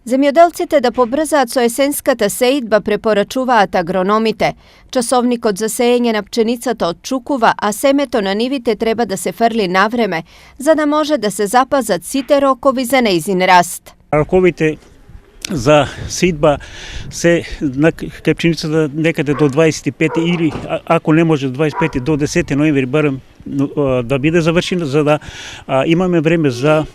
Земјоделците да побрзаат со есенската сеидба препорачуваат агрономите. Часовник од засејање на пченицата отчукува, а семето на нивите треба да се фрли навреме, за да може да се запазат сите рокови за нејзин раст. Роковите за сеидба се на пченицата некаде до 25 или ако не може до 25 до 10 ноември барем да биде завршена, за да имаме време за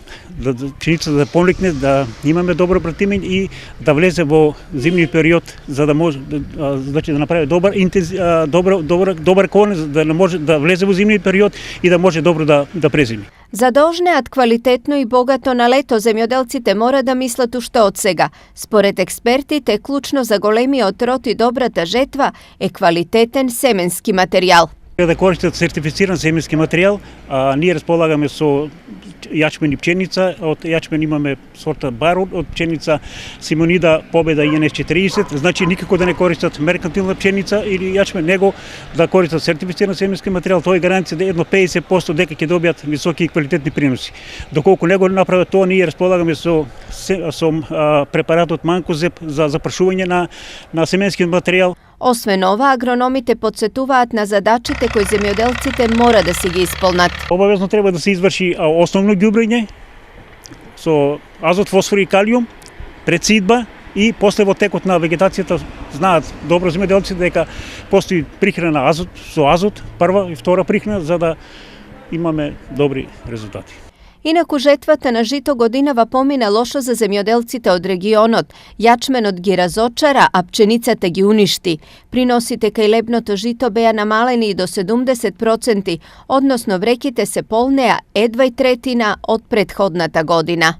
пшеницата да помлекне, да имаме добро пратимен и да влезе во зимниот период, за да може да направи добар корен, за да може да влезе во зимниот период и да може добро да презими. За да ожнеат квалитетно и богато на лето, земјоделците мора да мислат уште од сега. Според експертите, клучно за големиот род и добрата жетва е квалитетен семенски материјал. Да користат сертифициран семенски материјал, ние располагаме со јачмен и пченица. Од јачмен имаме сорта Барон, од пченица Симонида Победа ИНС-40, значи никако да не користат меркантилна пченица или јачмен, него да користат сертифициран семенски материјал. Тоа е гаранција да едно 50% дека ќе добијат високи и квалитетни приноси. Доколку него не направат тоа, ние располагаме со препаратот Манкозеп за запрашување на семенски материјал. Освен ова, агрономите подсетуваат на задачите кои земјоделците мора да си ги исполнат. Обавезно треба да се изврши основно ѓубрење со азот, фосфор и калиум пред сеидба и после во текот на вегетацијата знаат добро земјоделците дека постои прихрана со азот, прва и втора прихрана, за да имаме добри резултати. Инаку жетвата на жито годинава помина лошо за земјоделците од регионот. Јачменот ги разочара, а пченицата ги уништи. Приносите кај лебното жито беа намалени и до 70%, односно вреките се полнеа едва и третина од претходната година.